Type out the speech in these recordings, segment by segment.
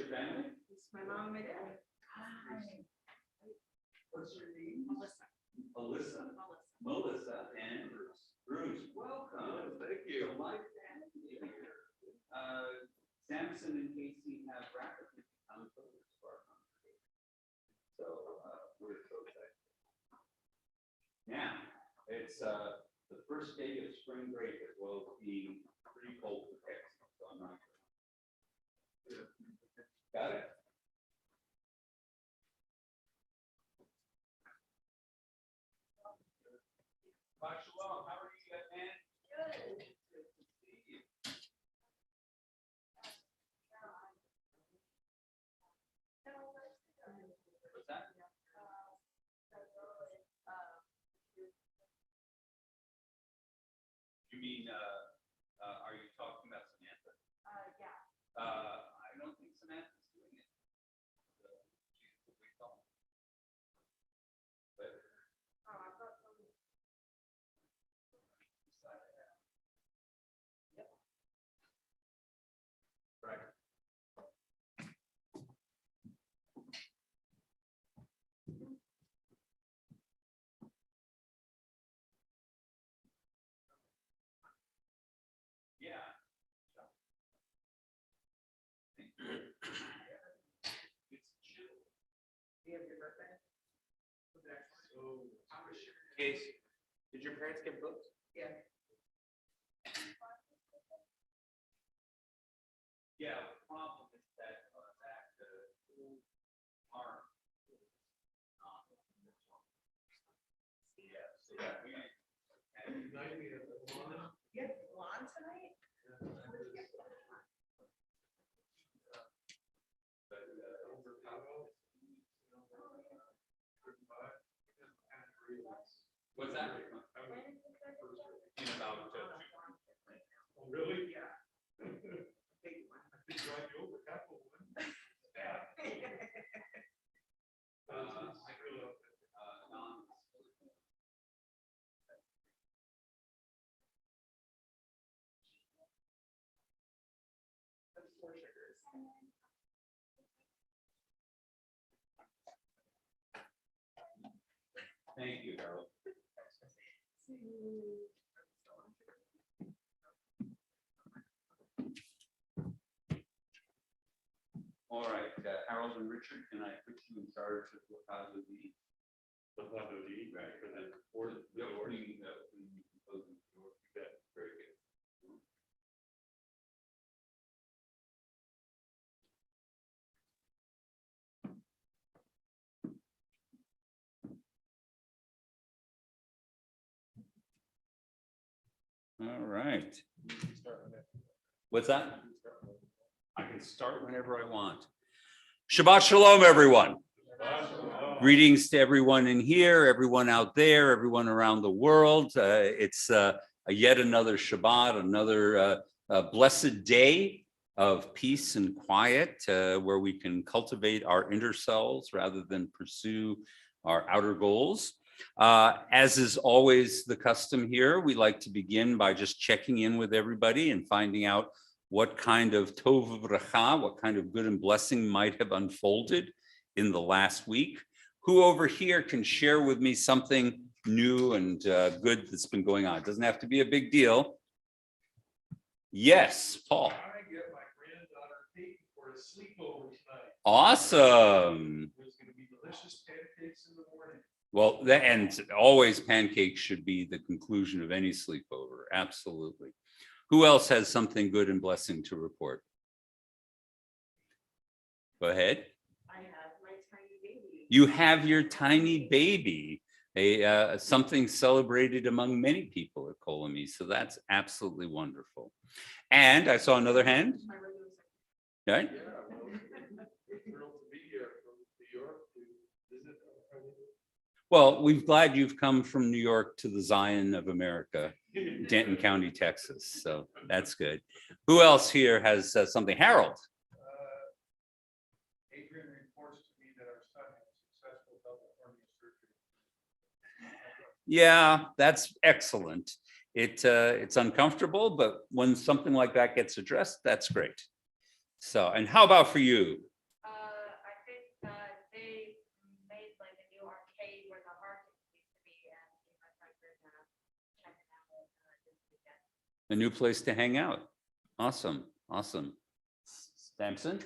your family? It's my mom and my dad. Hi. What's your name? Melissa. Alyssa. Melissa and Bruce. Welcome. Thank you. So my family here. Samson and Casey have rapidly become close to our congregation. So we're so excited. Now, it's the first day of spring break as well as being pretty cold for Texas, so I'm not sure. Got it? Shalom, how are you guys, man? Good. Good to see you. What's that? You mean, are you talking about Samantha? Yeah. I don't think Samantha's doing it. She's the big dog. But. Oh, I thought something. Yep. Right. Yeah. It's chill. Do you have your birthday? So, how was your case? Did your parents get books? Yeah. Yeah, the problem is that arm. Yeah, so yeah, we You have lawn tonight? What's that? In about Oh, really? Yeah. I could drive you over Capitol one. Yeah. That's 4 sugars. Thank you, Harold. All right, Harold and Richard, can I put you in charge of what how to be? Right, for the order. Yeah, opening composing the order. Yeah, very good. All right. What's that? I can start whenever I want. Shabbat Shalom, everyone. Greetings to everyone in here, everyone out there, everyone around the world. It's yet another Shabbat, another blessed day of peace and quiet where we can cultivate our inner selves rather than pursue our outer goals. As is always the custom here, we like to begin by just checking in with everybody and finding out what kind of tov v'racha, what kind of good and blessing might have unfolded in the last week. Who over here can share with me something new and good that's been going on? It doesn't have to be a big deal. Yes, Paul. I get my granddaughter Kate for a sleepover tonight. Awesome. There's going to be delicious pancakes in the morning. Well, and always pancakes should be the conclusion of any sleepover. Absolutely. Who else has something good and blessing to report? Go ahead. I have my tiny baby. You have your tiny baby, something celebrated among many people at Kol Ami. So that's absolutely wonderful. And I saw another hand. My regular Right? Yeah, well, we're thrilled to be here from New York to visit. Well, we're glad you've come from New York to the Zion of America, Denton County, Texas. So that's good. Who else here has something? Harold. Adrian reports to me that our son had a successful double hernia surgery. Yeah, that's excellent. It's uncomfortable, but when something like that gets addressed, that's great. So, and how about for you? A new place to hang out. Awesome, awesome. Samson?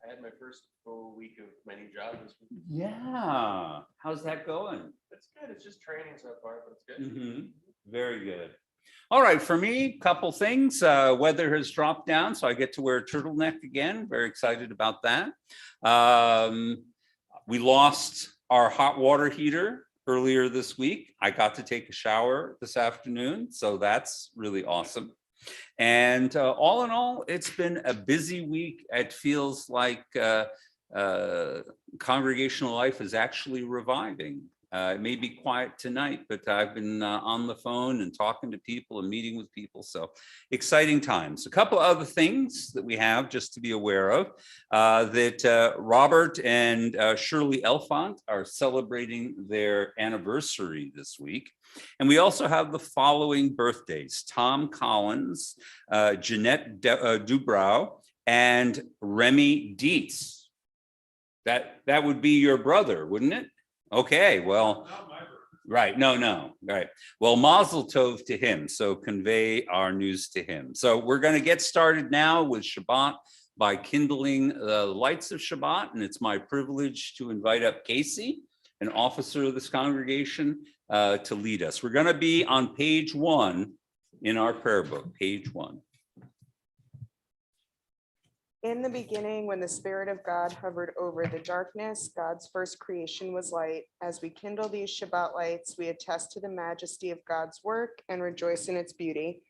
I had my first full week of my new job this week. Yeah. How's that going? It's good. It's just training so far, but it's good. Mhm. Very good. All right, for me, couple things. Weather has dropped down, so I get to wear a turtleneck again. Very excited about that. We lost our hot water heater earlier this week. I got to take a shower this afternoon, so that's really awesome. And all in all, it's been a busy week. It feels like congregational life is actually reviving. It may be quiet tonight, but I've been on the phone and talking to people and meeting with people. So exciting times. A couple other things that we have just to be aware of, that Robert and Shirley Elfont are celebrating their anniversary this week. And we also have the following birthdays: Tom Collins, Jeanette Dubrow, and Remy Dietz. That would be your brother, wouldn't it? Okay, well, Not my birthday. right, no, right. Well, mazel tov to him, so convey our news to him. So we're going to get started now with Shabbat by kindling the lights of Shabbat, and it's my privilege to invite up Casey, an officer of this congregation, to lead us. We're going to be on page 1 in our prayer book, page 1. In the beginning, when the Spirit of God hovered over the darkness, God's first creation was light. As we kindle these Shabbat lights, we attest to the majesty of God's work and rejoice in its beauty.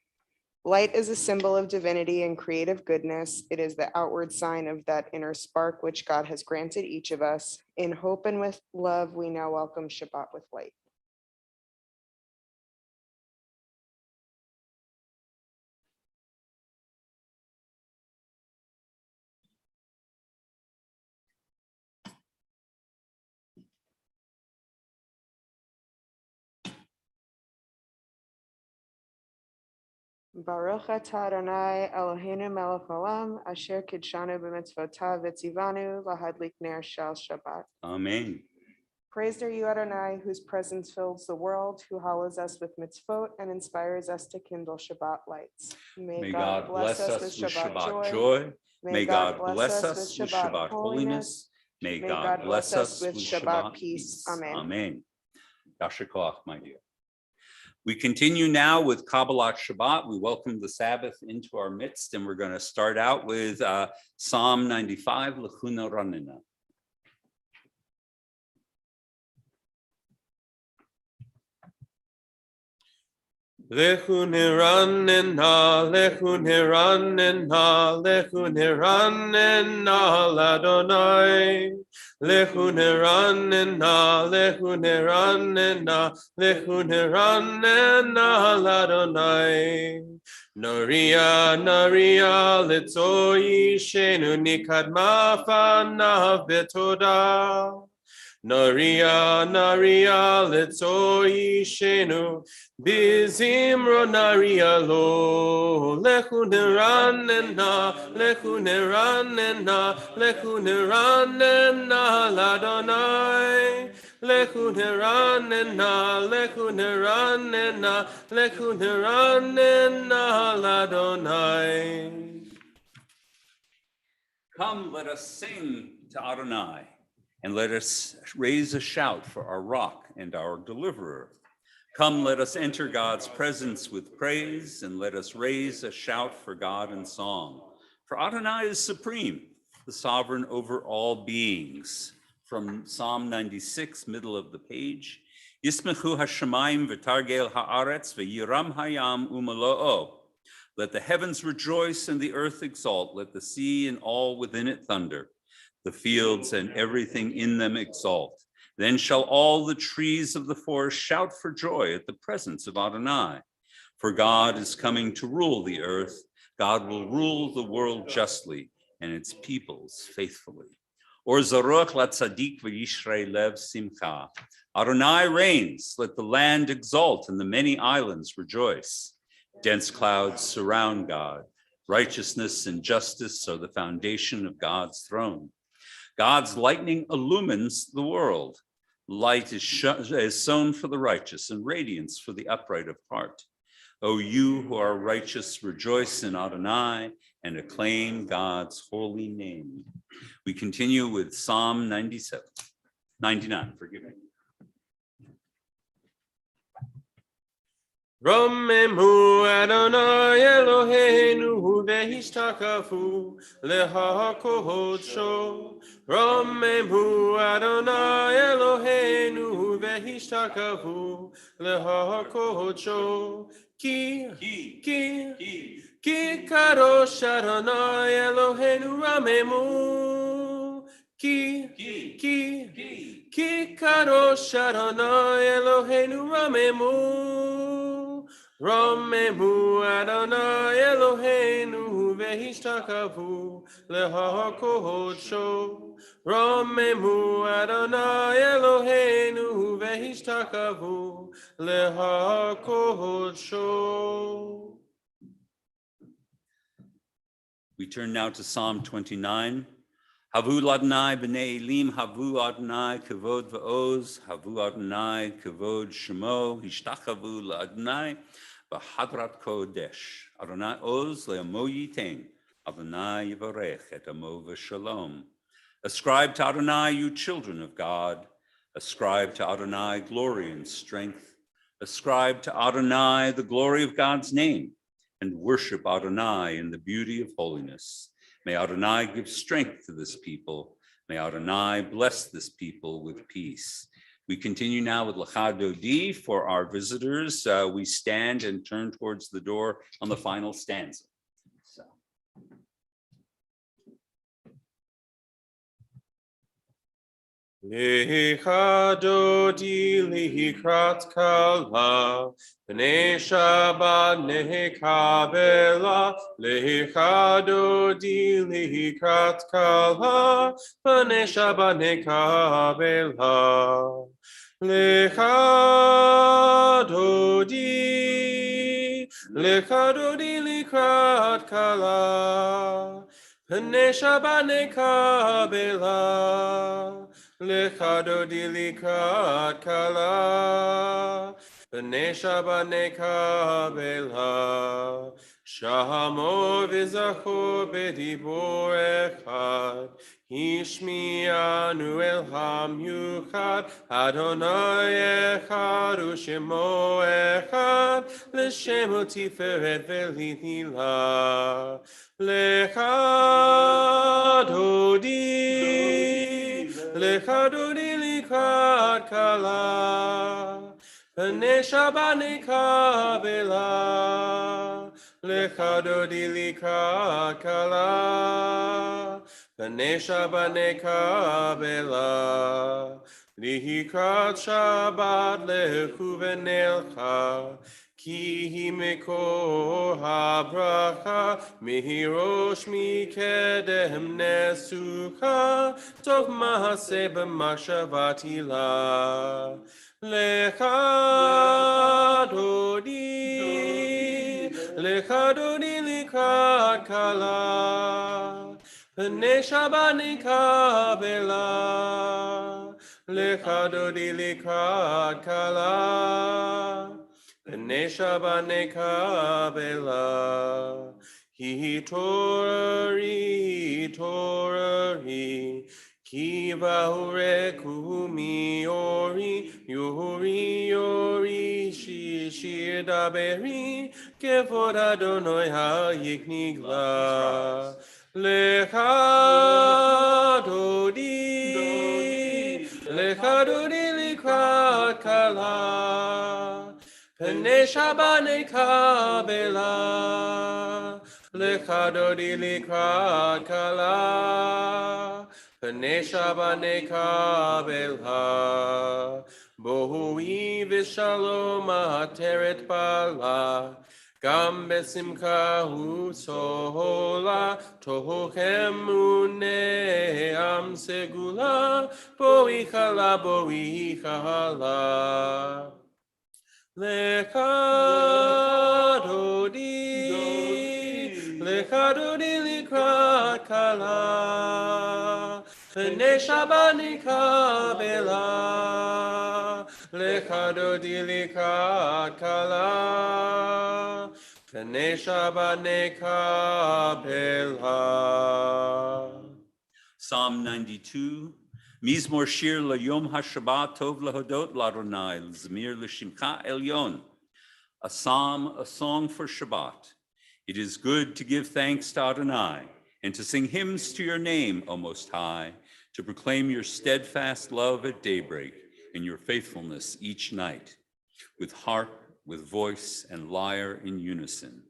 Light is a symbol of divinity and creative goodness. It is the outward sign of that inner spark which God has granted each of us. In hope and with love, we now welcome Shabbat with light. Baruch atah Adonai Eloheinu melech haolam, asher kidshanu b'mitzvotav v'tzivanu lahadlik ner shel Shabbat. Amen. Praised are you, Adonai, whose presence fills the world, who hallows us with mitzvot and inspires us to kindle Shabbat lights. May God bless us with Shabbat joy. May God bless us with Shabbat holiness. May God bless us with Shabbat peace. Amen. Amen. Yasher koach, my dear. We continue now with Kabbalah Shabbat. We welcome the Sabbath into our midst, and we're going to start out with Psalm 95, Lechuna Ranina. Lechuneranena, lechuneranena, lechuneranena, ladonai. Lechuneranena, lechuneranena, lechuneranena, ladonai. Noria, noria, litzoi shenu nikadma fanav betoda. Noria, noria, litzoi shenu. Bizimro naria lo, lechuneranena, lechuneranena, lechuneranena, ladonai. Lechuneranena, lechuneranena, lechuneranena, ladonai. Come, let us sing to Adonai, and let us raise a shout for our rock and our deliverer. Come, let us enter God's presence with praise, and let us raise a shout for God in song. For Adonai is supreme, the sovereign over all beings. From Psalm 96, middle of the page. Yismechu hashamayim v'targel haaretz v'yiram hayam umalo'o. Let the heavens rejoice and the earth exult. Let the sea and all within it thunder. The fields and everything in them exalt. Then shall all the trees of the forest shout for joy at the presence of Adonai. For God is coming to rule the earth. God will rule the world justly and its peoples faithfully. Or Zaruch la tzadik v'yishrei lev simcha. Adonai reigns, let the land exult and the many islands rejoice. Dense clouds surround God. Righteousness and justice are the foundation of God's throne. God's lightning illumines the world. Light is sown for the righteous and radiance for the upright of heart. O you who are righteous, rejoice in Adonai and acclaim God's holy name. We continue with Psalm 99, forgive me. Romemu Adonai Eloheinu vehishtakavhu lehakohodsho. Romemu Adonai Eloheinu vehishtakavhu lehakohodsho. Ki kadosh Adonai Eloheinu ramemu. Ki kadosh Adonai Eloheinu ramemu. Romemu Adonai Eloheinu vehishtakavhu lehakohodsho. Romemu Adonai Eloheinu vehishtakavhu lehakohodsho. We turn now to Psalm 29. Havu Adonai b'nei Elim, havu Adonai kavod va'oz, havu Adonai kavod shemo, hishtachavu la'Adonai b'hadrat kodesh. Adonai oz le'amo yiteng, Adonai yivarech et amo v'shalom. Ascribe to Adonai, you children of God. Ascribe to Adonai glory and strength. Ascribe to Adonai the glory of God's name, and worship Adonai in the beauty of holiness. May Adonai give strength to this people. May Adonai bless this people with peace. We continue now with Lecha Dodi. For our visitors, we stand and turn towards the door on the final stanza. Lecha Dodi likrat kala, Bnei Shabbat nekabela. Lecha Dodi likrat kala, Bnei Shabbat nekabela. Lecha Dodi likrat kala, Bnei Shabbat nekabela. Lecha Dodi likrat kala, Bnei Shabbat nekabela. Shamo v'zachor b'dibur echad, Hishmi'anu el hamyuchad. Adonai echad u'shemo echad, L'shemo tiferet v'lithilah. Lecha Dodi, Lecha Dodi likrat kala, Bnei Shabbat nekabela. Lecha Dodi likrat kala, Bnei Shabbat nekabela. Likrat Shabbat lechu v'nelcha, Ki hi mekor habracha, Mihirosh mikedem nesucha, Tov mahaseh b'machshavatila. Lecha Dodi likrat kala, Bnei Shabbat nekabela. Lecha Dodi likrat kala, Bnei Shabbat nekabela. Hi torari, Ki vahureku miori, yori, shir daberi, Kevod Adonai ha'yiknigla. Lecha Dodi likrat kala, Bnei Shabbat nekabela. Lecha Dodi likrat kala, Bnei Shabbat nekabela. Bohui v'shalom ateret bala, Gam besimcha u'sohola, Tohochem u'ne'am segula, Boi chala. Lecha Dodi likrat kala, Bnei Shabbat nekabela. Lecha dodi likat kala, Pnei Shabbat nekabelha. Psalm 92. Mizmor shir Yom HaShabbat tov lahodot l'Adonai l'zmir l'shimcha elyon. A psalm, a song for Shabbat. It is good to give thanks to Adonai and to sing hymns to your name, O Most High, to proclaim your steadfast love at daybreak and your faithfulness each night, with harp, with voice, and lyre in unison.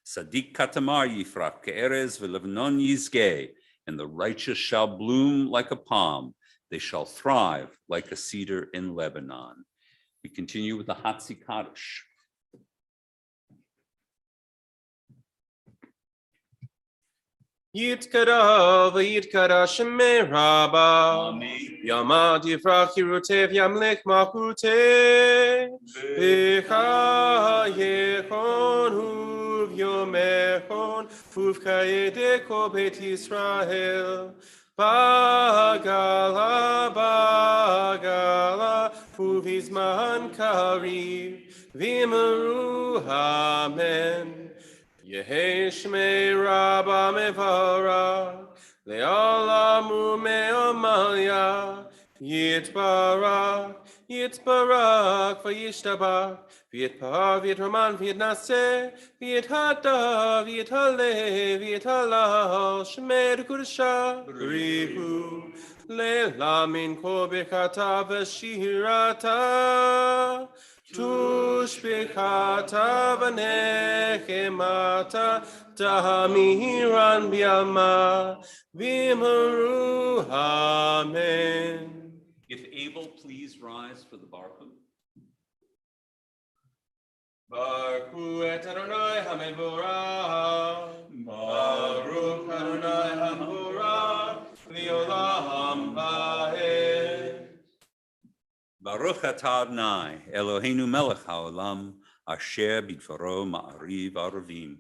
Sadik katamar yifrak ke'erez v'levnon yizgeh, and the righteous shall bloom like a palm. They shall thrive like a cedar in Lebanon. We continue with the Hatzi Kaddish. Yitkara v'yitkara shemei rabba. Amen. Yamad yifrach yirutev yamlech malchuteh. B'cha yechon huv yomechon huv kayedeko bet Yisrael. Bagala bagala huv izman kariv v'imru amen. Yehi shmei rabba mevarach, le'alamu me'omalya, yitbarach, yitbarach, v'yishtabach, v'yitpar, v'yitroman, v'yitnaseh, v'yithadav, v'yithaleh, v'yithalal, shmei d'kudashah, rihu, le'lamin kol bechata v'shirata, Tushbikata v'nechemata tahamiran bialma v'imharu amen. If able, please rise for the Baruch. Baruch et Adonai hamevorach, Baruch Adonai hamevorach, li'olam va'ed. Baruch atah Adonai, Eloheinu melech haolam, asher bidvaro ma'ariv aravim.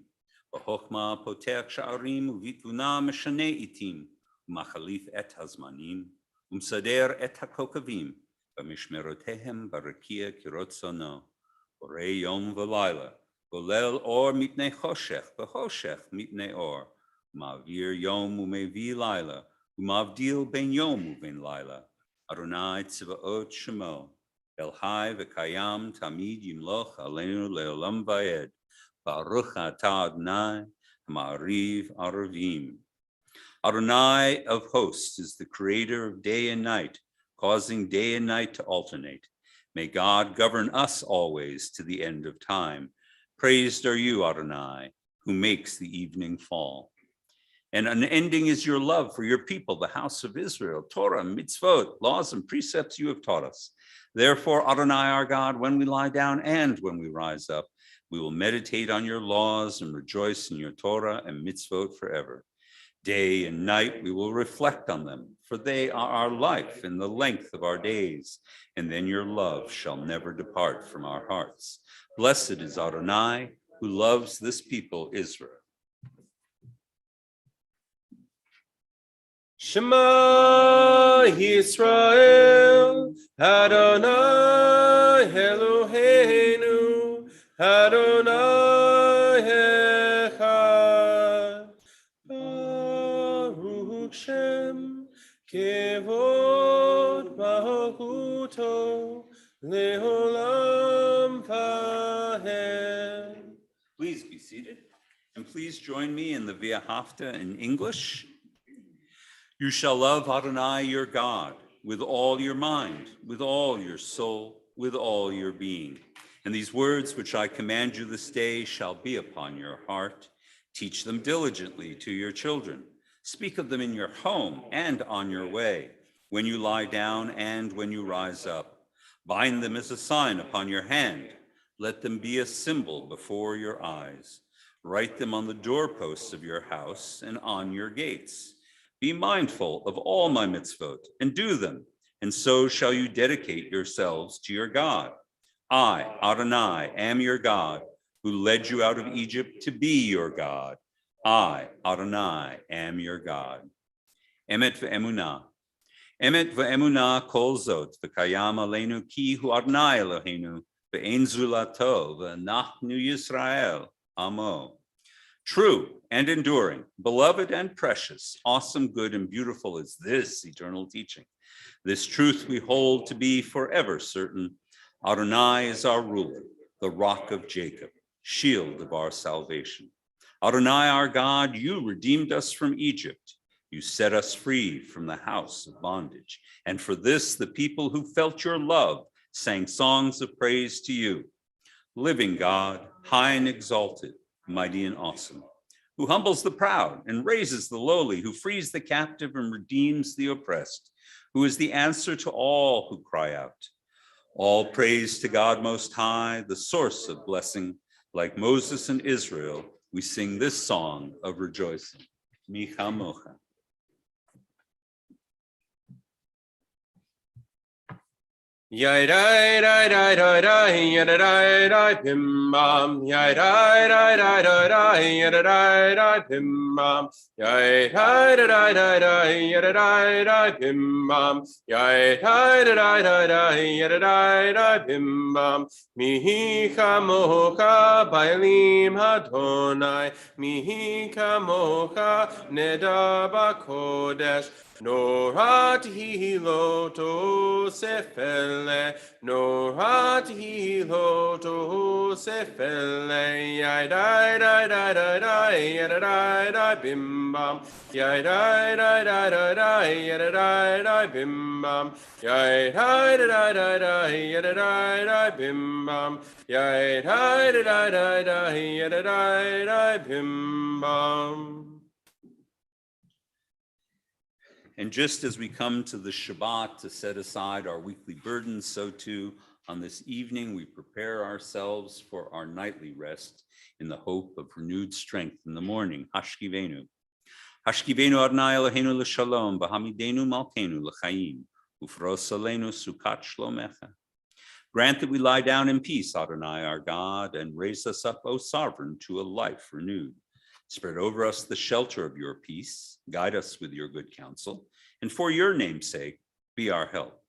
B'chokhmah potech sha'arim, u'vitvuna meshaneh itim, u'machalif et hazmanim, u'msader et hakokavim, b'mishmerotehem barakia kirotzono, borei yom v'layla, golel or mitnei choshech, b'choshech mitnei or, u'ma'avir yom u'mevi layla, u'ma'avdil ben yom u'ben layla, Adonai Tzvaot Shemo, El Hai v'Kayam Tamid Yimloch Elenu Leolam Vayed, Baruch Atah Adonai Ma'ariv Aravim. Adonai of hosts is the creator of day and night, causing day and night to alternate. May God govern us always to the end of time. Praised are you, Adonai, who makes the evening fall. And unending is your love for your people, the house of Israel, Torah, mitzvot, laws and precepts you have taught us. Therefore, Adonai our God, when we lie down and when we rise up, we will meditate on your laws and rejoice in your Torah and mitzvot forever. Day and night we will reflect on them, for they are our life and the length of our days, and then your love shall never depart from our hearts. Blessed is Adonai, who loves this people, Israel. Shema Yisrael, Adonai Eloheinu, Adonai Echad. Baruch Shem, Kevod Malchuto, Leolam Vahed. Please be seated, and please join me in the Via Hafta in English. You shall love Adonai your God with all your mind, with all your soul, with all your being. And these words which I command you this day shall be upon your heart. Teach them diligently to your children. Speak of them in your home and on your way, when you lie down and when you rise up. Bind them as a sign upon your hand. Let them be a symbol before your eyes. Write them on the doorposts of your house and on your gates. Be mindful of all my mitzvot and do them, and so shall you dedicate yourselves to your God. I, Adonai, am your God, who led you out of Egypt to be your God. I, Adonai, am your God. Emet ve'emunah. Emet ve'emunah kol zot v'kayam Elenu ki hu Adonai Eloheinu ve'en zulato ve'nachnu Yisrael amo. True and enduring, beloved and precious, awesome, good, and beautiful is this eternal teaching. This truth we hold to be forever certain. Adonai is our ruler, the rock of Jacob, shield of our salvation. Adonai, our God, you redeemed us from Egypt. You set us free from the house of bondage. And for this, the people who felt your love sang songs of praise to you. Living God, high and exalted, mighty and awesome, who humbles the proud and raises the lowly, who frees the captive and redeems the oppressed, who is the answer to all who cry out. All praise to God Most High, the source of blessing. Like Moses and Israel, we sing this song of rejoicing. Micha mocha. Yai dai dai dai dai dai yada dai dai pim bam. Yai dai dai dai dai dai yada dai dai pim bam. Yai dai dai dai dai yada dai dai pim bam. Yai dai dai dai dai yada dai dai pim bam. Mihi kamocha bailim Adonai. Mihi kamocha nedaba kodesh. Norat hiloto sefele, norat hiloto sefele, yai dai dai dai dai dai, yada dai dai bim bam, yai dai dai dai dai dai, yada dai dai bim bam, yai dai dai dai dai, yada dai dai bim bam, yai dai dai dai dai, yada dai dai bim bam. And just as we come to the Shabbat to set aside our weekly burdens, so too on this evening we prepare ourselves for our nightly rest in the hope of renewed strength in the morning. Hashkivenu. Hashkivenu Adonai Eloheinu l'shalom, v'hamidenu malkeinu l'chaim, ufros aleinu sukat shlomecha. Grant that we lie down in peace, Adonai our God, and raise us up, O sovereign, to a life renewed. Spread over us the shelter of your peace, guide us with your good counsel, and for your name's sake, be our help.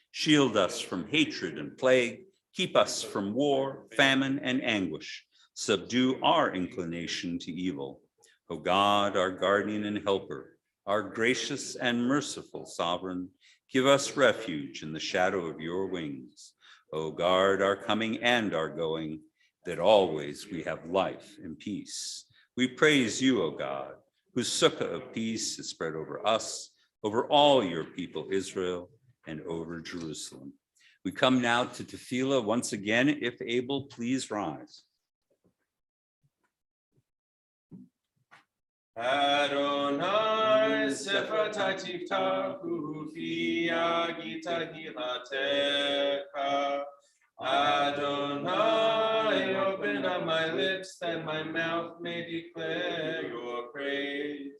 Shield us from hatred and plague, keep us from war, famine, and anguish. Subdue our inclination to evil. O God, our guardian and helper, our gracious and merciful sovereign, give us refuge in the shadow of your wings. O guard our coming and our going, that always we have life and peace. We praise you, O God, whose sukkah of peace is spread over us, over all your people, Israel, and over Jerusalem. We come now to tefillah once again. If able, please rise. Adonai sefatai tiftachu fi agita gilatecha. Adonai, open up my lips that my mouth may declare your praise.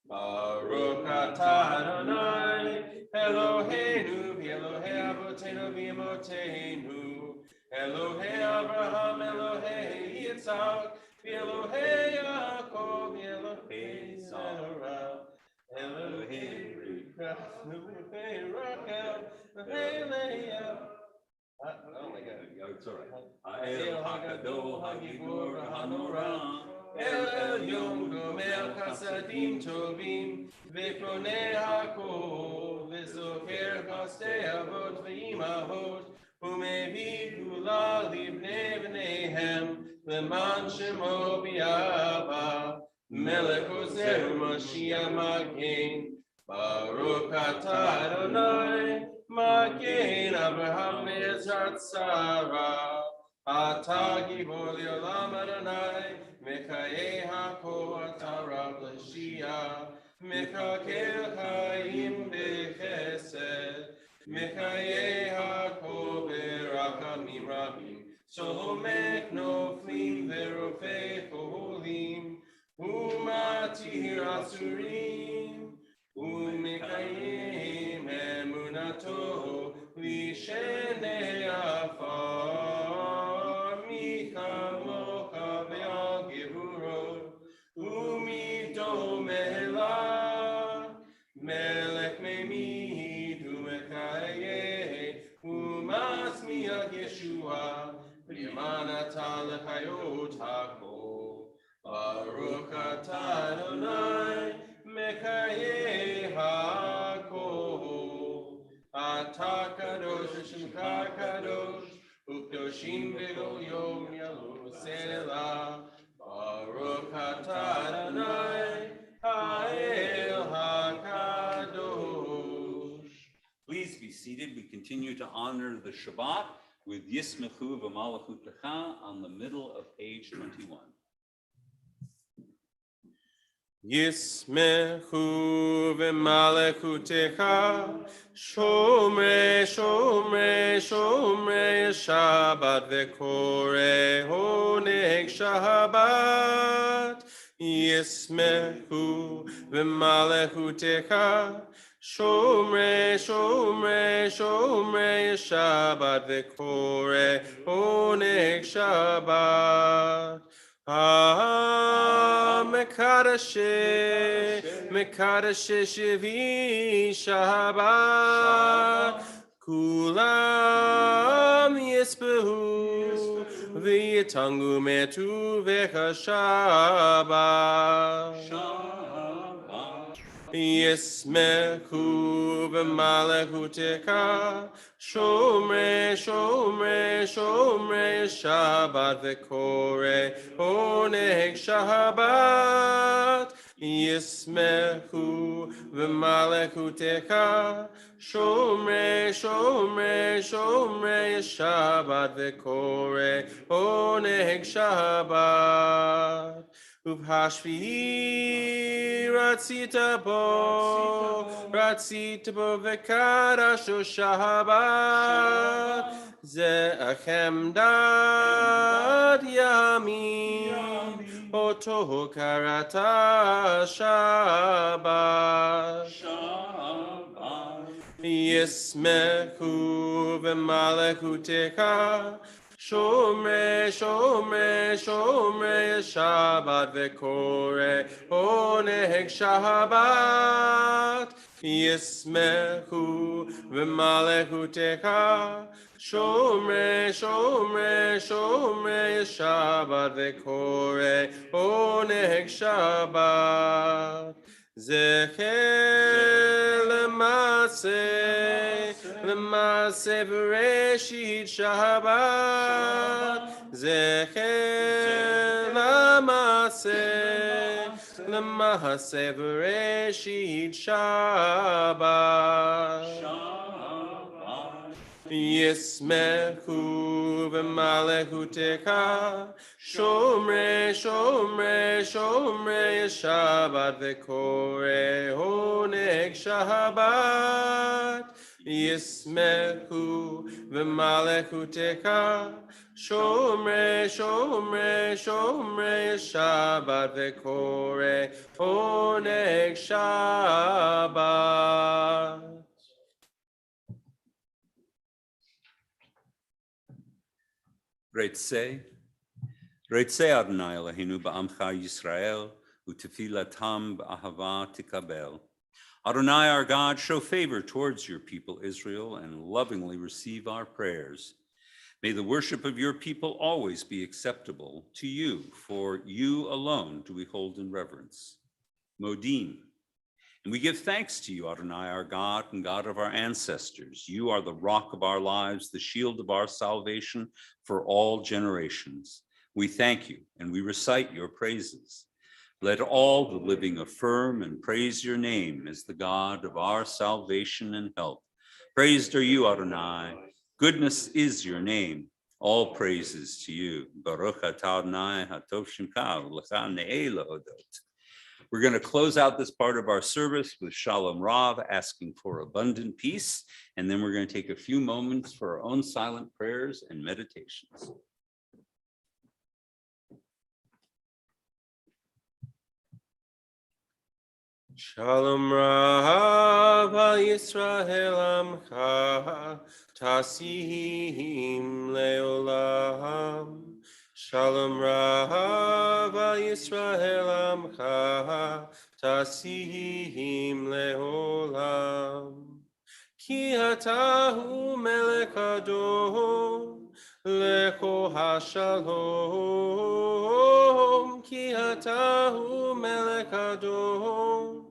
Baruch atah Adonai, Eloheinu, v'Elohei avotenu v'imotenu, Elohei Abraham, Elohei Yitzhak, v'Elohei Yaakov, v'Elohei Sarah, Elohei Rachel, Elohei Leah. Oh my God. It's all right. El Hagadol, Hagibor, Hanora, El Elyon, Gomer, Chasadim, Tovim, Ve'Konei HaKol, Ve'Zocher, Chastei Avot, Ve'imahot, U'Mevi Kula Livnei V'neihem, Leman Shemo B'Yava, Melech Ozer, Mashiach Magen, Baruch atah Adonai, Magen Abraham Ezrat Sarah, Atah Gibor Leolam Adonai, Mechayei HaKol Atah Rav L'Shia, Mechakel Chaim B'Chesed, Mechayei HaKol B'Rachamim Rabim, Solomech Noflim V'Rofei Cholim, U'Matir Asurim, U'Mekayim Emunato L'Shenei Afar, Michamocha Ve'al Gevurot, U'Mito Melech Melech Memid Otako. Baruch atah Adonai, Mekaye Hakol. Atah kadosh Shemcha kadosh, Ukdoshim v'El Yom Yalu Selah. Baruch atah Adonai, Ha'el HaKadosh. Please be seated. We continue to honor the Shabbat with Yismechu v'Malachutecha on the middle of page 21. Yismechu v'Malachutecha, Shomrei, Shomrei, Shomrei Shabbat v'Koreh Honeg Shabbat. Yismechu v'Malachutecha, Shomrei, Shomrei, Shomrei Shabbat v'Koreh Honeg Shabbat. Mekadashe, Mekadashe Shevi Shabbat, Kulam Yisbehu, V'yitangu Metu Vecha Shabbat. Yismechu v'Malachutecha, Shomrei, Shomrei, Shomrei Shabbat v'Koreh Honeg Shabbat. Yismechu v'Malachutecha, Shomrei, Shomrei, Shomrei Shabbat v'Koreh Honeg Shabbat. Ubhashvi ratzita bo v'kadasho Shabbat, Ze'achem dad yamin, oto karata Shabbat. Yismechu v'Malachutecha, Shomrei, Shomrei, Shomrei Shabbat v'Koreh Honeg Shabbat. Yismechu v'Malachutecha, Shomrei, Shomrei, Shomrei Shabbat v'Koreh Honeg Shabbat. Zecher L'maaseh v'Reshit Shabbat. Zecher L'maaseh v'Reshit Shabbat. Yismechu v'Malachutecha, Shomrei, Shomrei, Shomrei Shabbat v'Koreh Honeg Shabbat. Yismechu v'Malachutecha, Shomrei, Shomrei, Shomrei Shabbat v'Koreh Honeg Shabbat. Reitzei Adonai Eloheinu ba'amcha Yisrael, u'tefilatam b'ahava tikabel. Adonai our God, show favor towards your people Israel and lovingly receive our prayers. May the worship of your people always be acceptable to you, for you alone do we hold in reverence. Modim. And we give thanks to you, Adonai, our God and God of our ancestors. You are the rock of our lives, the shield of our salvation for all generations. We thank you and we recite your praises. Let all the living affirm and praise your name as the God of our salvation and help. Praised are you, Adonai. Goodness is your name. All praises to you. Baruch atah Adonai hatov shemcha v'lecha ne'eh lahodot. We're going to close out this part of our service with Shalom Rav, asking for abundant peace, and then we're going to take a few moments for our own silent prayers and meditations. Shalom Rav al Yisrael Amcha, Tasim Leolam. Shalom Rav al Yisrael Amcha, Tasim Leolam. Ki atahu melech adon, Lecho hashalom, ki atahu melech adom.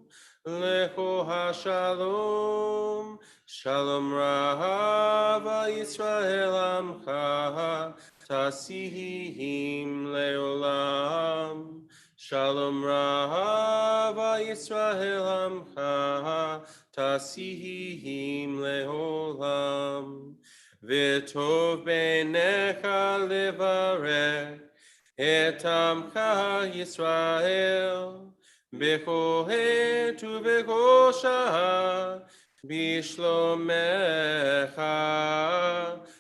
Lecho hashalom, shalom rava Yisrael amcha, tasihim leolam. Shalom rava Yisrael amcha, tasihim leolam. V'tov beinecha levarech et amcha Yisrael b'chol het u'b'chol shah b'shlomecha.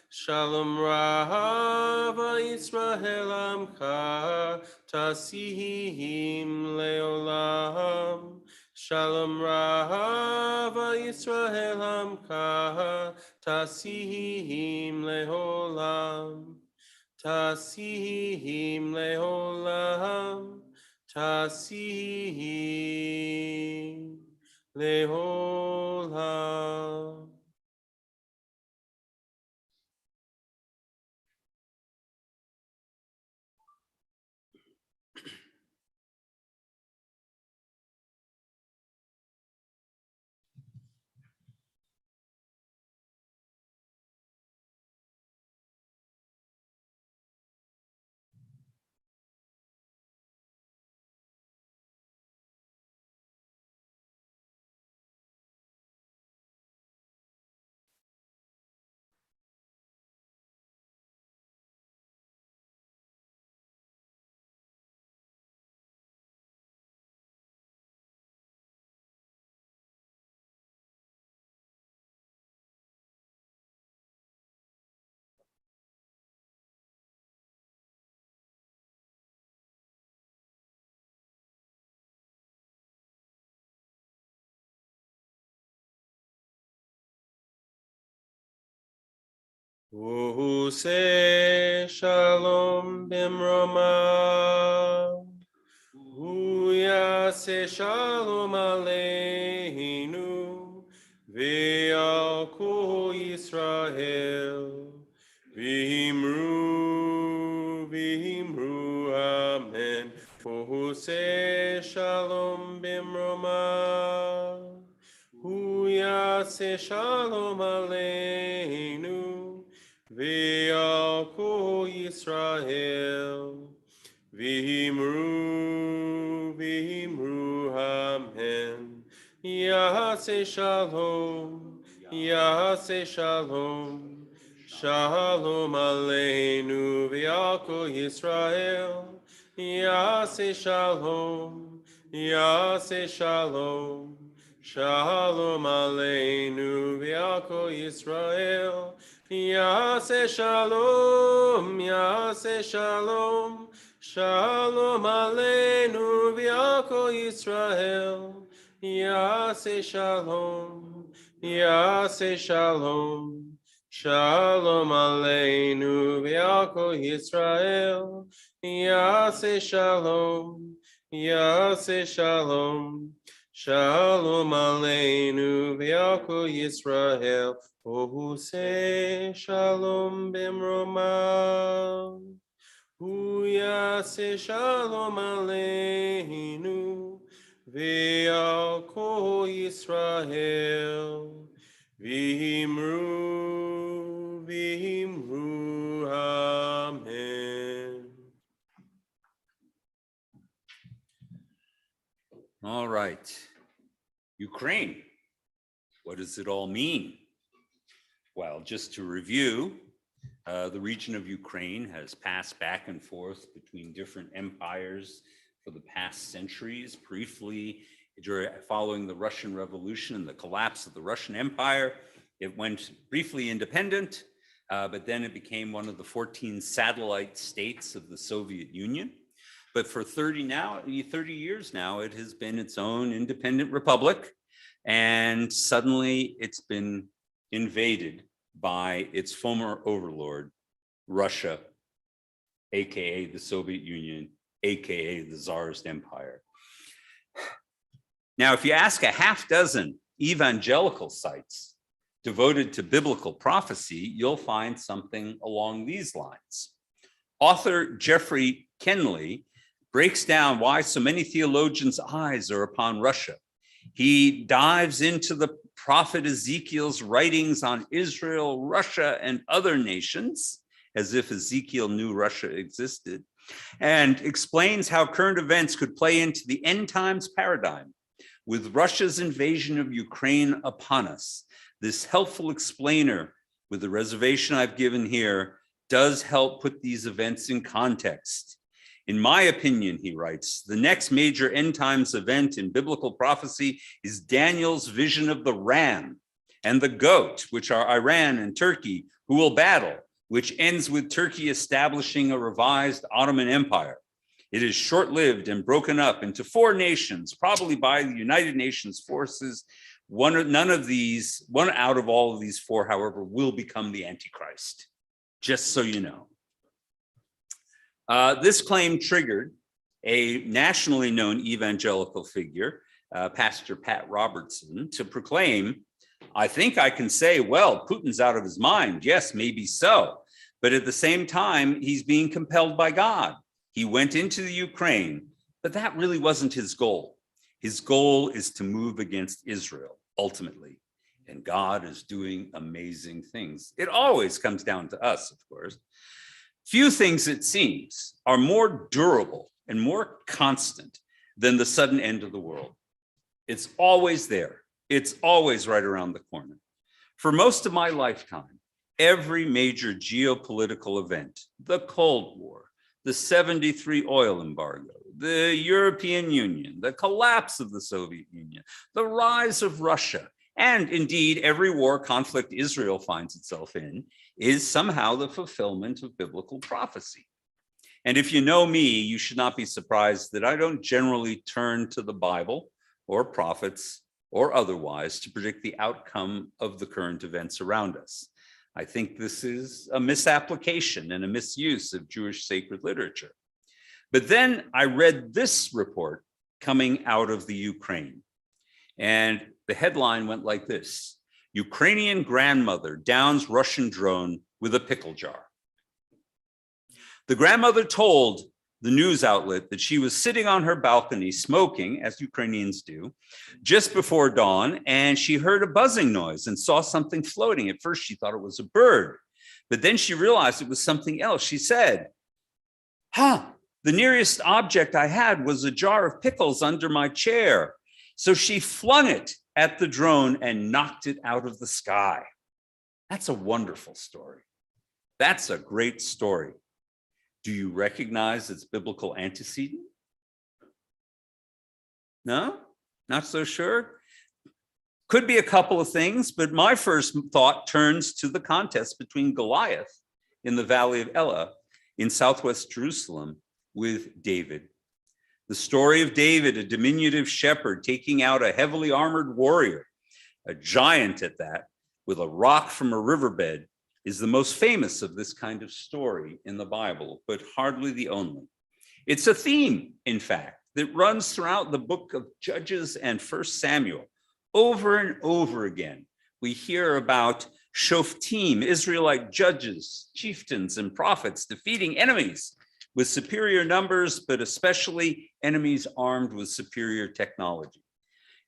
Shalom rava Yisrael amcha tasihim leolam. Shalom rava Yisrael amcha tasihim leolam. Tasihim leolam. Tasihim leolam. Use shalom bimroma, uyase shalom aleinu, ve'al kol Yisrael, v'himru, v'himru, amen. Use shalom bimroma, uyase shalom aleinu, ve'al kol Yisrael, v'himru, v'himru, amen. Yaseh shalom, yaseh shalom, shalom aleinu, ve'al kol Yisrael. Yaseh shalom, yaseh shalom, shalom aleinu, ve'al kol Yisrael. Yaseh shalom, yaseh shalom, shalom aleinu, ve'al kol Yisrael. Yaseh shalom, yaseh shalom, shalom aleinu, ve'al kol Yisrael. Yaseh shalom, yaseh shalom, shalom aleinu, ve'al kol Yisrael. Ose shalom bimroma, uyase shalom aleinu, ve'al kol Yisrael, v'himru, v'himru, amen. All right. Ukraine. What does it all mean? Well, just to review, the region of Ukraine has passed back and forth between different empires for the past centuries. Briefly, following the Russian Revolution and the collapse of the Russian Empire, it went briefly independent, but then it became one of the 14 satellite states of the Soviet Union. But for 30 years now, it has been its own independent republic, and suddenly it's been invaded by its former overlord, Russia, AKA the Soviet Union, AKA the Tsarist Empire. Now, if you ask a half dozen evangelical sites, devoted to biblical prophecy, you'll find something along these lines. Author Jeffrey Kindling breaks down why so many theologians' eyes are upon Russia. He dives into the prophet Ezekiel's writings on Israel, Russia, and other nations, as if Ezekiel knew Russia existed, and explains how current events could play into the end times paradigm. With Russia's invasion of Ukraine upon us, this helpful explainer, with the reservation I've given here, does help put these events in context. In my opinion, he writes, the next major end times event in biblical prophecy is Daniel's vision of the ram and the goat, which are Iran and Turkey, who will battle, which ends with Turkey establishing a revised Ottoman Empire. It is short-lived and broken up into 4 nations, probably by the United Nations forces. One out of all of these 4, however, will become the Antichrist, just so you know. This claim triggered a nationally known evangelical figure, Pastor Pat Robertson, to proclaim, I think I can say, well, Putin's out of his mind. Yes, maybe so. But at the same time, he's being compelled by God. He went into the Ukraine, but that really wasn't his goal. His goal is to move against Israel, ultimately. And God is doing amazing things. It always comes down to us, of course. Few things, it seems, are more durable and more constant than the sudden end of the world. It's always there. It's always right around the corner. For most of my lifetime, every major geopolitical event, the Cold War, the 73 oil embargo, the European Union, the collapse of the Soviet Union, the rise of Russia, and indeed every war conflict Israel finds itself in, is somehow the fulfillment of biblical prophecy. And if you know me, you should not be surprised that I don't generally turn to the Bible or prophets or otherwise to predict the outcome of the current events around us. I think this is a misapplication and a misuse of Jewish sacred literature. But then I read this report coming out of the Ukraine, and the headline went like this: Ukrainian grandmother downs Russian drone with a pickle jar. The grandmother told the news outlet that she was sitting on her balcony smoking, as Ukrainians do, just before dawn, and she heard a buzzing noise and saw something floating. At first, she thought it was a bird, but then she realized it was something else. She said, the nearest object I had was a jar of pickles under my chair. So she flung it at the drone and knocked it out of the sky. That's a wonderful story. That's a great story. Do you recognize its biblical antecedent? No? Not so sure? Could be a couple of things, but my first thought turns to the contest between Goliath in the Valley of Elah in southwest Jerusalem with David. The story of David, a diminutive shepherd taking out a heavily armored warrior, a giant at that, with a rock from a riverbed, is the most famous of this kind of story in the Bible, but hardly the only. It's a theme, in fact, that runs throughout the book of Judges and 1 Samuel. Over and over again, we hear about Shoftim, Israelite judges, chieftains, and prophets defeating enemies with superior numbers, but especially enemies armed with superior technology.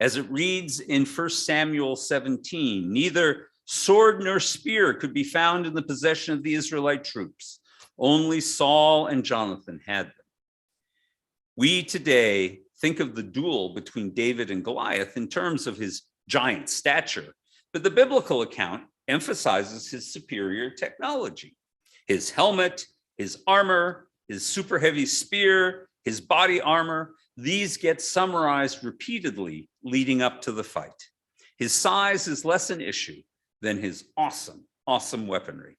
As it reads in 1 Samuel 17, neither sword nor spear could be found in the possession of the Israelite troops. Only Saul and Jonathan had them. We today think of the duel between David and Goliath in terms of his giant stature, but the biblical account emphasizes his superior technology. His helmet, his armor, his super heavy spear, his body armor, these get summarized repeatedly leading up to the fight. His size is less an issue than his awesome weaponry.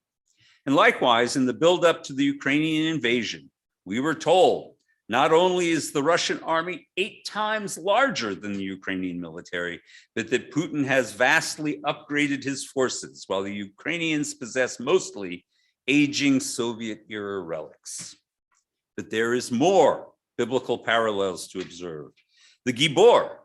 And likewise, in the buildup to the Ukrainian invasion, we were told not only is the Russian army 8 times larger than the Ukrainian military, but that Putin has vastly upgraded his forces, while the Ukrainians possess mostly aging Soviet-era relics. But there is more biblical parallels to observe. The Gibor,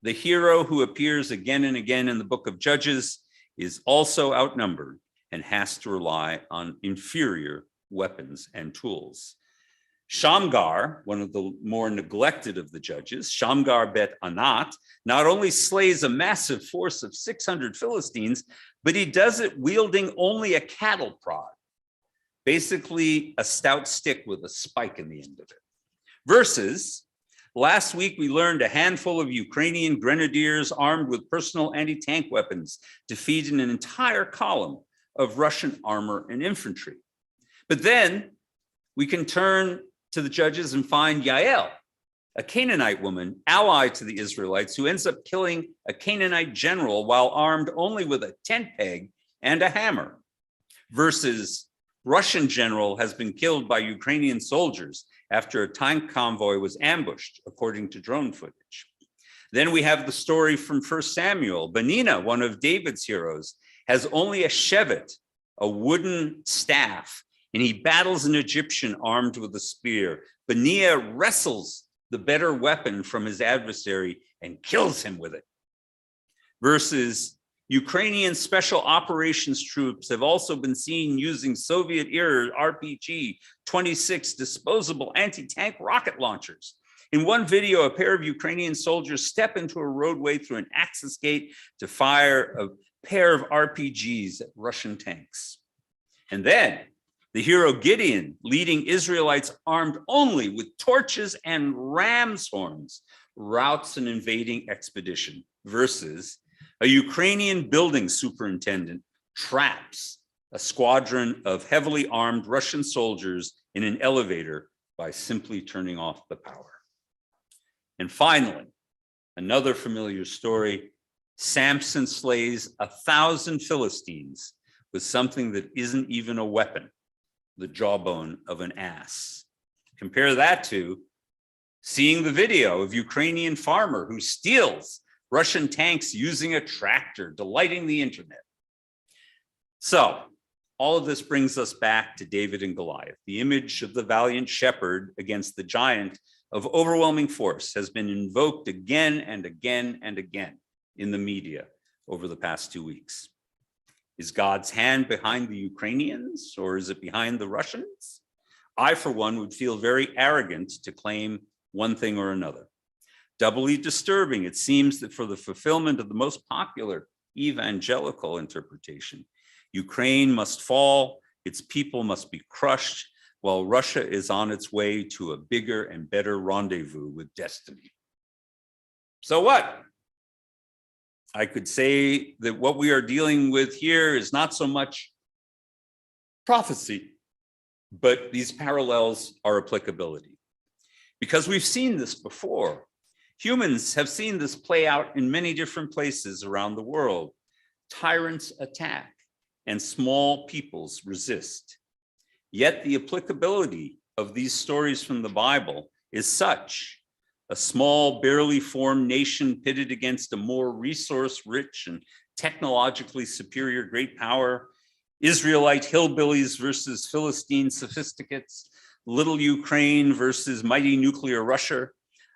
the hero who appears again and again in the book of Judges, is also outnumbered and has to rely on inferior weapons and tools. Shamgar, one of the more neglected of the judges, Shamgar bet Anat, not only slays a massive force of 600 Philistines, but he does it wielding only a cattle prod, basically a stout stick with a spike in the end of it. Versus, last week we learned a handful of Ukrainian grenadiers armed with personal anti-tank weapons defeated an entire column of Russian armor and infantry. But then we can turn to the judges and find Yael, a Canaanite woman allied to the Israelites who ends up killing a Canaanite general while armed only with a tent peg and a hammer, versus Russian general has been killed by Ukrainian soldiers after a tank convoy was ambushed, according to drone footage. Then we have the story from 1 Samuel. Benina, one of David's heroes, has only a shevet, a wooden staff, and he battles an Egyptian armed with a spear. Benaiah wrestles the better weapon from his adversary and kills him with it. Versus Ukrainian special operations troops have also been seen using Soviet-era RPG-26 disposable anti-tank rocket launchers. In one video, a pair of Ukrainian soldiers step into a roadway through an access gate to fire a pair of RPGs at Russian tanks. And then the hero Gideon, leading Israelites armed only with torches and ram's horns, routs an invading expedition, versus a Ukrainian building superintendent traps a squadron of heavily armed Russian soldiers in an elevator by simply turning off the power. And finally, another familiar story, Samson slays 1,000 Philistines with something that isn't even a weapon, the jawbone of an ass. Compare that to seeing the video of Ukrainian farmer who steals Russian tanks using a tractor, delighting the internet. So all of this brings us back to David and Goliath. The image of the valiant shepherd against the giant of overwhelming force has been invoked again and again and again in the media over the past 2 weeks. Is God's hand behind the Ukrainians, or is it behind the Russians? I, for one, would feel very arrogant to claim one thing or another. Doubly disturbing, it seems that for the fulfillment of the most popular evangelical interpretation, Ukraine must fall, its people must be crushed, while Russia is on its way to a bigger and better rendezvous with destiny. So what? I could say that what we are dealing with here is not so much prophecy, but these parallels are applicability. Because we've seen this before. Humans have seen this play out in many different places around the world. Tyrants attack and small peoples resist. Yet the applicability of these stories from the Bible is such. A small, barely formed nation pitted against a more resource-rich and technologically superior great power, Israelite hillbillies versus Philistine sophisticates, little Ukraine versus mighty nuclear Russia.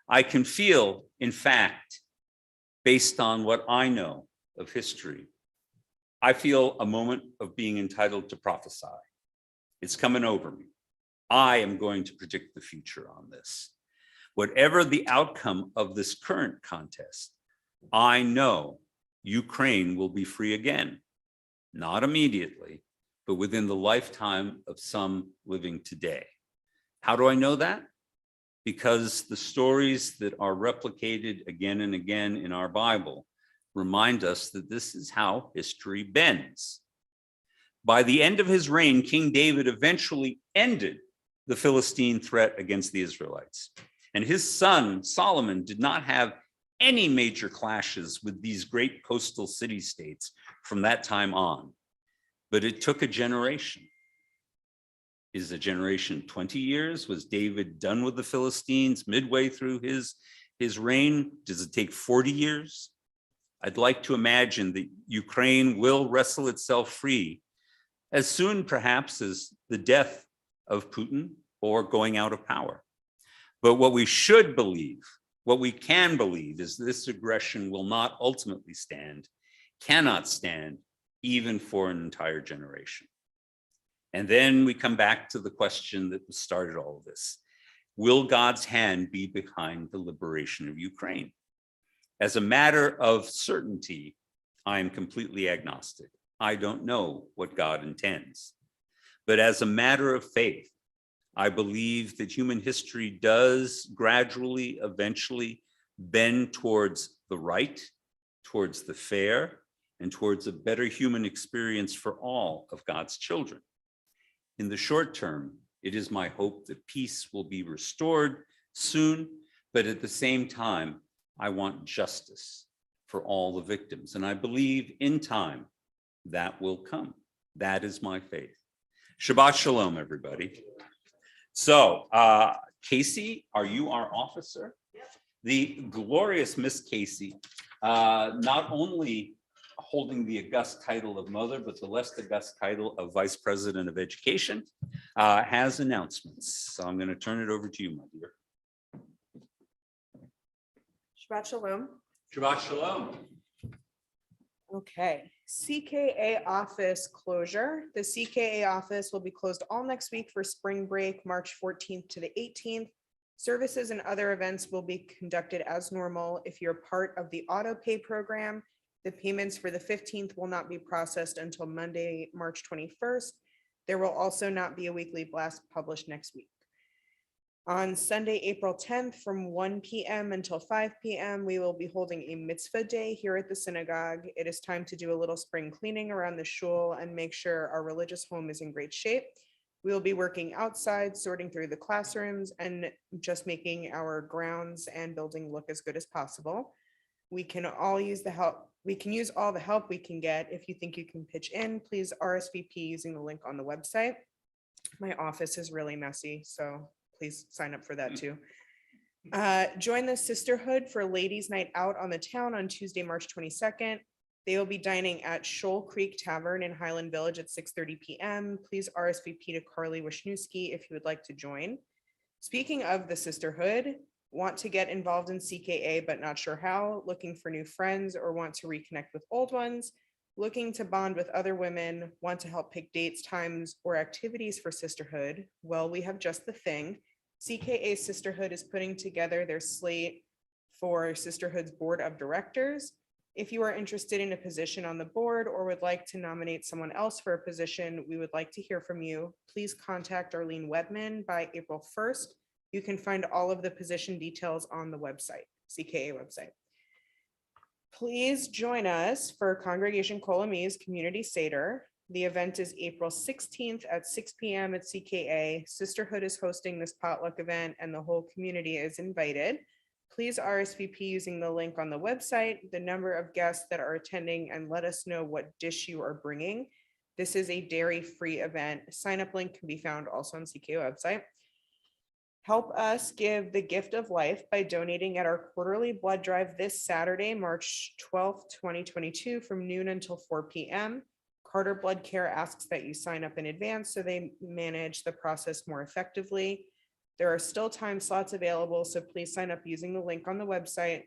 I can feel, in fact, based on what I know of history, I feel a moment of being entitled to prophesy. It's coming over me. I am going to predict the future on this. Whatever the outcome of this current contest, I know Ukraine will be free again, not immediately, but within the lifetime of some living today. How do I know that? Because the stories that are replicated again and again in our Bible remind us that this is how history bends. By the end of his reign, King David eventually ended the Philistine threat against the Israelites. And his son, Solomon, did not have any major clashes with these great coastal city-states from that time on. But it took a generation. Is a generation 20 years? Was David done with the Philistines midway through his reign? Does it take 40 years? I'd like to imagine that Ukraine will wrestle itself free as soon, perhaps, as the death of Putin or going out of power. But what we should believe, what we can believe, is this aggression will not ultimately stand, cannot stand even for an entire generation. And then we come back to the question that started all of this. Will God's hand be behind the liberation of Ukraine? As a matter of certainty, I am completely agnostic. I don't know what God intends. But as a matter of faith, I believe that human history does gradually, eventually bend towards the right, towards the fair, and towards a better human experience for all of God's children. In the short term, it is my hope that peace will be restored soon, but at the same time, I want justice for all the victims. And I believe in time that will come. That is my faith. Shabbat Shalom, everybody. So, Casey, are you our officer? The glorious Miss Casey, not only holding the august title of mother, but the less august title of Vice President of Education, has announcements. So I'm going to turn it over to you, my dear. Shabbat Shalom. Shabbat Shalom. Okay, Cka Office Closure. The Cka office will be closed all next week for spring break, March 14th to the 18th. Services and other events will be conducted as normal. If you're part of the auto pay program, the payments for the 15th will not be processed until Monday, March 21st. There will also not be a weekly blast published next week. On Sunday, April 10th, from 1 p.m. until 5 p.m., we will be holding a mitzvah day here at the synagogue. It is time to do a little spring cleaning around the shul and make sure our religious home is in great shape. We will be working outside, sorting through the classrooms, and just making our grounds and building look as good as possible. We can all use the help. We can use all the help we can get. If you think you can pitch in, please RSVP using the link on the website. My office is really messy, so please sign up for that too. Join the Sisterhood for Ladies Night Out on the Town on Tuesday, March 22nd. They will be dining at Shoal Creek Tavern in Highland Village at 6:30 p.m. Please RSVP to Carly Wisniewski if you would like to join. Speaking of the Sisterhood, want to get involved in CKA but not sure how, looking for new friends or want to reconnect with old ones, looking to bond with other women, want to help pick dates, times, or activities for Sisterhood? Well, we have just the thing. CKA Sisterhood is putting together their slate for Sisterhood's Board of Directors. If you are interested in a position on the board or would like to nominate someone else for a position, we would like to hear from you. Please contact Arlene Wedman by April 1st. You can find all of the position details on the website, CKA website. Please join us for Congregation Kol Ami's Community Seder. The event is April 16th at 6 p.m. at CKA. Sisterhood is hosting this potluck event and the whole community is invited. Please RSVP using the link on the website, the number of guests that are attending, and let us know what dish you are bringing. This is a dairy-free event. Sign-up link can be found also on CKA website. Help us give the gift of life by donating at our quarterly blood drive this Saturday, March 12th, 2022, from noon until 4 p.m. Carter Blood Care asks that you sign up in advance so they manage the process more effectively. There are still time slots available, so please sign up using the link on the website.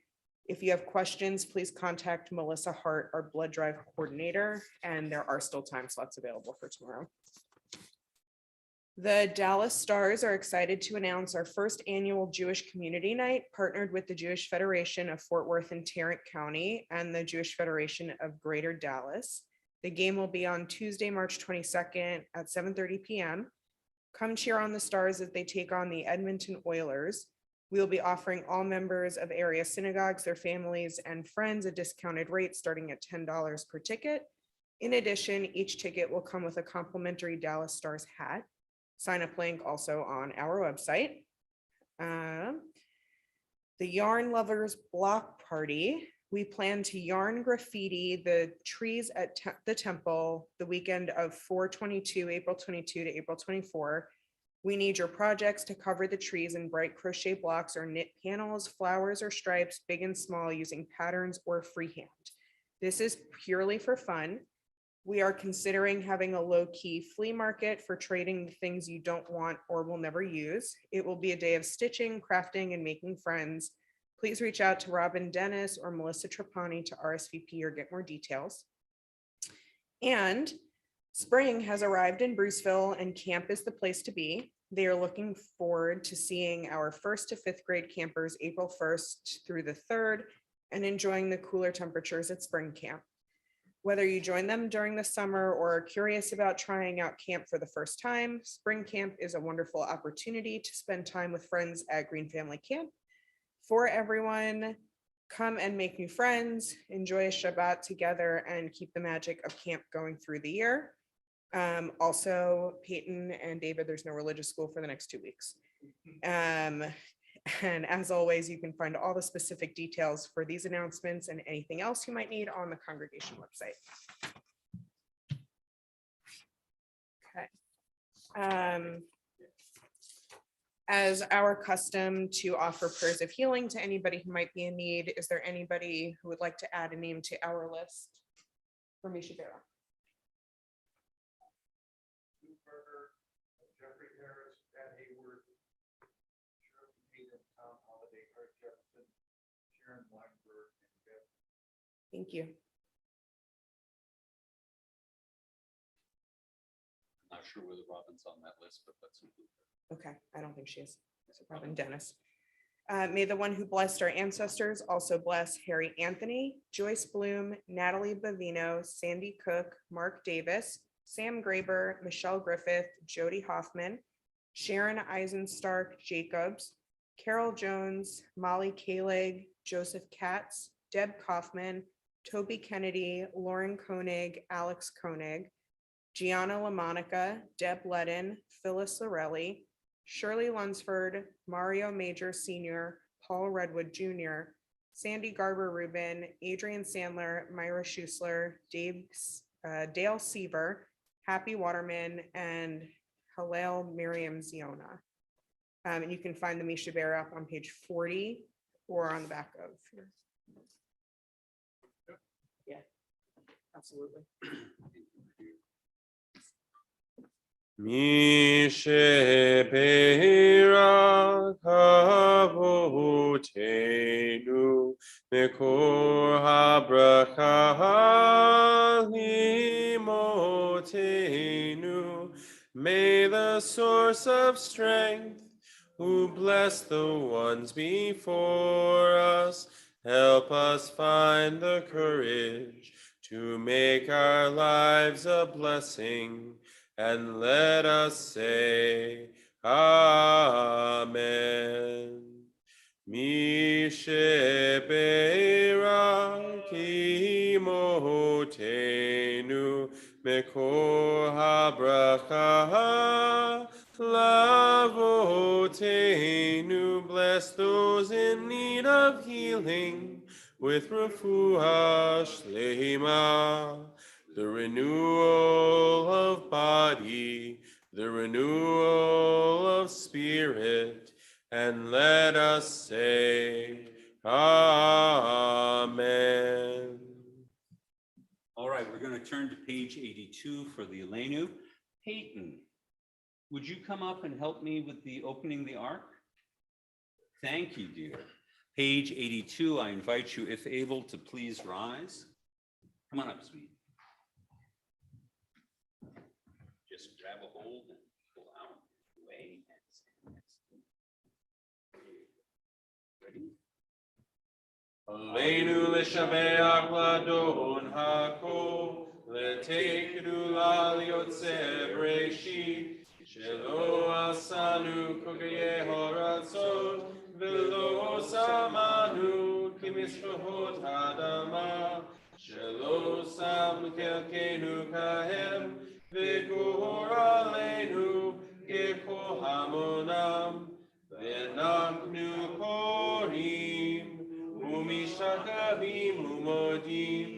If you have questions, please contact Melissa Hart, our blood drive coordinator, and there are still time slots available for tomorrow. The Dallas Stars are excited to announce our first annual Jewish Community Night, partnered with the Jewish Federation of Fort Worth and Tarrant County and the Jewish Federation of Greater Dallas. The game will be on Tuesday, March 22nd at 7:30 p.m. Come cheer on the Stars as they take on the Edmonton Oilers. We will be offering all members of area synagogues, their families, and friends a discounted rate starting at $10 per ticket. In addition, each ticket will come with a complimentary Dallas Stars hat. Sign up link also on our website. The Yarn Lovers Block Party. We plan to yarn graffiti the trees at the temple the weekend of April 22 to April 24. We need your projects to cover the trees in bright crochet blocks or knit panels, flowers or stripes, big and small, using patterns or freehand. This is purely for fun. We are considering having a low-key flea market for trading the things you don't want or will never use. It will be a day of stitching, crafting, and making friends. Please reach out to Robin Dennis or Melissa Trapani to RSVP or get more details. And spring has arrived in Bruceville and camp is the place to be. They are looking forward to seeing our 1st to 5th grade campers April 1st through the 3rd and enjoying the cooler temperatures at spring camp. Whether you join them during the summer or are curious about trying out camp for the first time, spring camp is a wonderful opportunity to spend time with friends at Green Family Camp. For everyone, come and make new friends, enjoy a Shabbat together, and keep the magic of camp going through the year. Also, Peyton and David, there's no religious school for the next 2 weeks. And as always, you can find all the specific details for these announcements and anything else you might need on the congregation website. Okay. As our custom to offer prayers of healing to anybody who might be in need, is there anybody who would like to add a name to our list for Misha Vera? Jeffrey Harris, Pat Hayward, Shirley Hayden, Tom Holiday, Art Jefferson, Sharon Weinberg, and Jeff. Thank you. Not sure whether Robin's on that list, but that's included. Okay, I don't think she is. So Robin Dennis. May the one who blessed our ancestors also bless Harry Anthony, Joyce Bloom, Natalie Bavino, Sandy Cook, Mark Davis, Sam Graber, Michelle Griffith, Jody Hoffman, Sharon Eisenstark Jacobs, Carol Jones, Molly Kalig, Joseph Katz, Deb Kaufman, Toby Kennedy, Lauren Koenig, Alex Koenig, Gianna LaMonica, Deb Ledden, Phyllis Lorelli, Shirley Lunsford, Mario Major Sr., Paul Redwood Jr., Sandy Garber Rubin, Adrian Sandler, Myra Schusler, Dale Seaver, Happy Waterman, and Halel Miriam Ziona. And you can find the Misha Bear up on page 40 or on the back of here. Yeah, absolutely. Mishe Avotenu Mekor HaBracha Limotenu. May the source of strength, who bless the ones before us, help us find the courage to make our lives a blessing. And let us say, Amen. Mishe Berak Imotenu Mekor HaBracha Lavotenu. Bless those in need of healing with refuah shlema, the renewal of body, the renewal of spirit, and let us say, Amen. All right, we're going to turn to page 82 for the Elenu. Peyton, would you come up and help me with the opening the ark? Thank you, dear. Page 82, I invite you, if able, to please rise. Come on up, sweetie. Just grab a hold and pull out, away, and stand next to me. Ready? Elenu l'shabeach ladon hakol, l'tekedu la'liotze b'reshit, shelo asanu kogeye horatzot, v'lo samanu kimishpahot hadama, shelo sam kelkenu kahem, v'gor aleinu gekol hamonam, v'nachnu korim, Umishakavim umodim,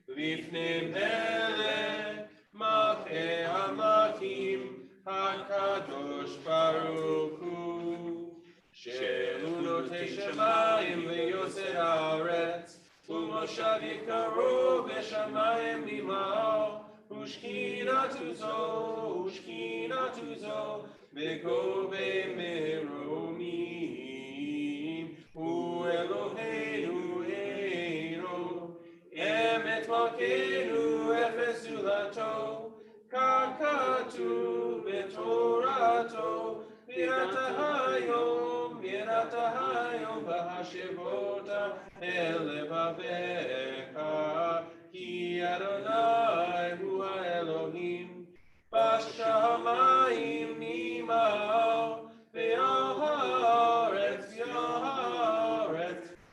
lifnei melech malchei hamlachim, hakadosh baruch hu, shehu notei shemayim v'yosei haaretz, umoshav yikaru b'shamayim nimao, ushkinatu zo, b'govei meromim, hu Eloheinu Eino, emet malkeinu efes zulato, V'chatu v'torato v'yatahayom v'hashivota elevavecha ki Adonai hu ha'Elohim b'shamayim nimao v'yaharetz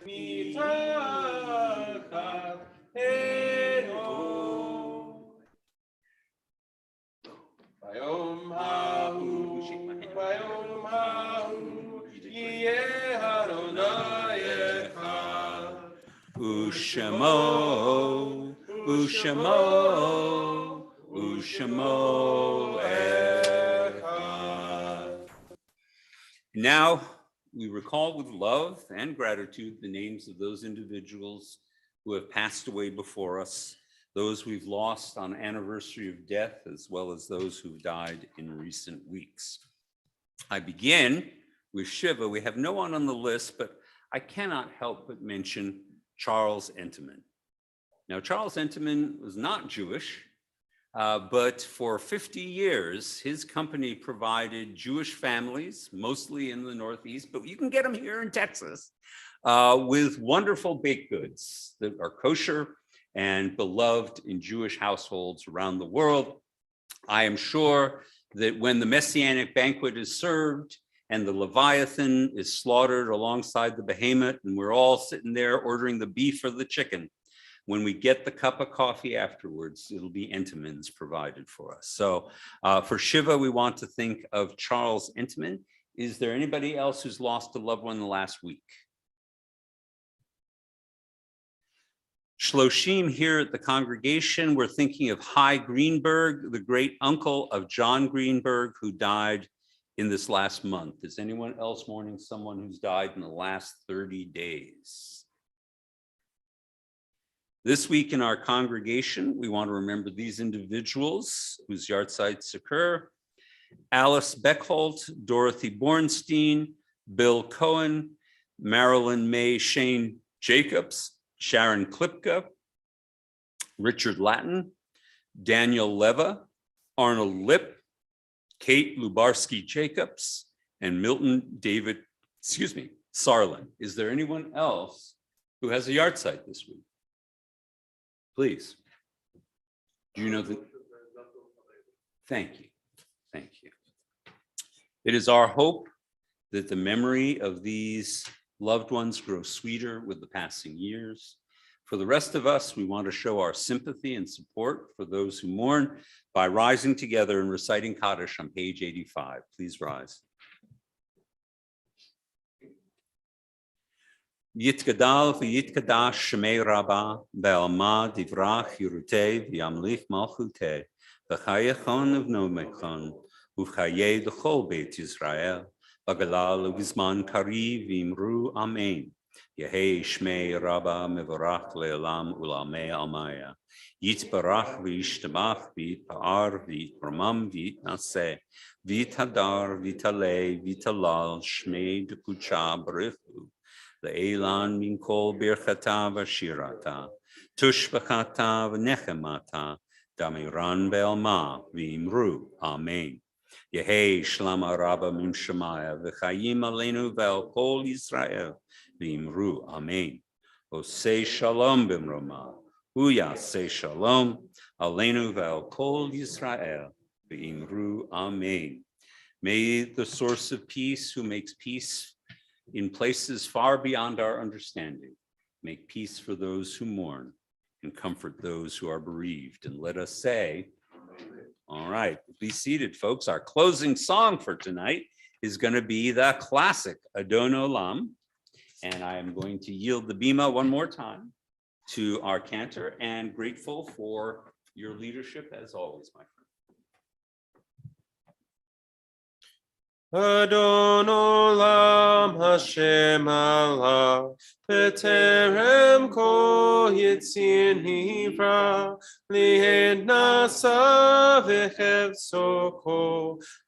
mitachat eno. Bayom hahu, yeh Adonai echad. Ushamo, Ushamo, Ushamo Echad. Now, we recall with love and gratitude the names of those individuals who have passed away before us, those we've lost on anniversary of death, as well as those who've died in recent weeks. I begin with Shiva. We have no one on the list, but I cannot help but mention Charles Entenmann. Now, Charles Entenmann was not Jewish, but for 50 years, his company provided Jewish families, mostly in the Northeast, but you can get them here in Texas, with wonderful baked goods that are kosher and beloved in Jewish households around the world. I am sure that when the Messianic banquet is served and the Leviathan is slaughtered alongside the behemoth, and we're all sitting there ordering the beef or the chicken, when we get the cup of coffee afterwards, it'll be Entenmann's provided for us. So for Shiva, we want to think of Charles Entenmann. Is there anybody else who's lost a loved one in the last week? Shloshim here at the congregation, we're thinking of Hy Greenberg, the great uncle of John Greenberg, who died in this last month. Is anyone else mourning someone who's died in the last 30 days? This week in our congregation, we want to remember these individuals whose yahrzeits occur: Alice Beckholt, Dorothy Bornstein, Bill Cohen, Marilyn May Shane Jacobs, Sharon Klipka, Richard Latin, Daniel Leva, Arnold Lipp, Kate Lubarsky Jacobs, and Milton David, Sarlin. Is there anyone else who has a yahrzeit this week? Please. Do you know that? Thank you. Thank you. It is our hope that the memory of these loved ones grows sweeter with the passing years. For the rest of us, we want to show our sympathy and support for those who mourn by rising together and reciting Kaddish on page 85. Please rise. Yitgadal v'yitkadash shemei Rabbah be'alma divrach yirutei v'yamlich malchutei v'chayechon v'nomechon uv'chayei d'chol beit Yisrael v'galal v'zman kari v'imru amen. Yehei shmei Rabbah mevorach le'olam u'lamei almaya. Yitbarach v'yishtamach v'yitpa'ar v'yitramam v'yitnaseh v'yithadar v'yitalei v'yitalal shmei d'kucha b'richu. Le'elan min kol birchata v'shirata, tushbachata v'nechemata, damiran be'alma v'imru, amen. Yehei shlama rabba min shemaya, v'chayim alenu ve'al kol Yisrael, v'imru, amen. Osei shalom b'mroma, uyasei shalom, alenu ve'al kol Yisrael, v'imru, amen. May the source of peace, who makes peace in places far beyond our understanding, make peace for those who mourn and comfort those who are bereaved. And let us say, all right, be seated, folks. Our closing song for tonight is going to be the classic Adon Olam. And I am going to yield the bima one more time to our cantor, and grateful for your leadership as always, my friend. Adon Olam Hashem Allah, B'terem kol Yitzir Nivra, Li'ed nasa v'chevsoko,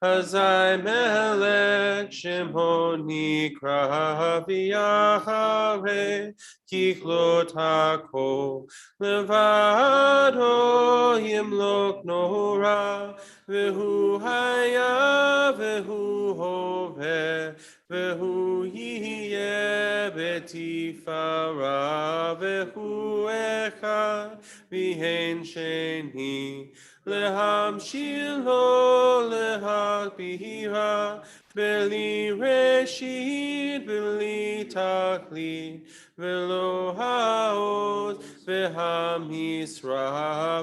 Hazai melech Shemho nikra v'yachare, Kichlot hakol, Levado yimlok nora, V'hu haya v'hu hoveh, V'hu yiyeh betifara, V'hu echad v'hen sheni, Lehamshil lo lehakbira, Beli reshit, beli taklit, Velo haoz, v'hamisra,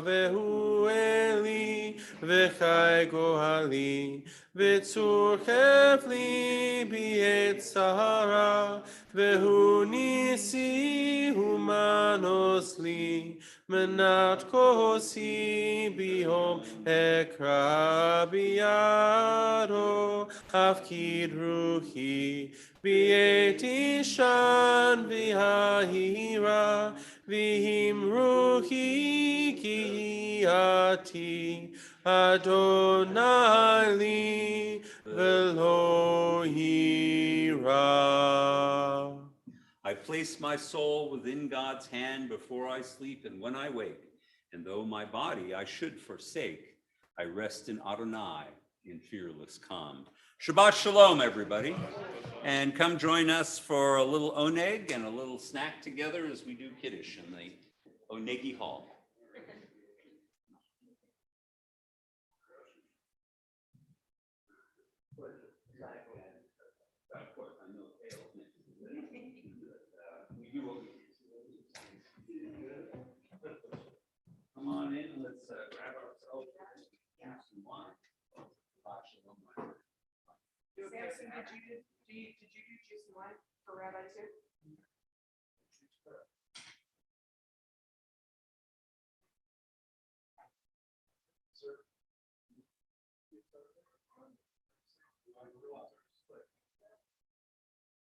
V'hu eli, v'chai gohali, V'tzur chefli b'yet sahara, V'hu nisi humanos li, Menat kosi bihom ekra biyado, Hafkid ruhi b'yet ishan v'hahira, V'him ruhi ki ati, Adonai li v'lo yira. I place my soul within God's hand before I sleep and when I wake. And though my body I should forsake, I rest in Adonai in fearless calm. Shabbat Shalom, everybody. And come join us for a little oneg and a little snack together as we do Kiddush in the Onegi Hall. Come on in, let's grab ourselves some wine. Samson, did you do juice and wine for Rabbi too?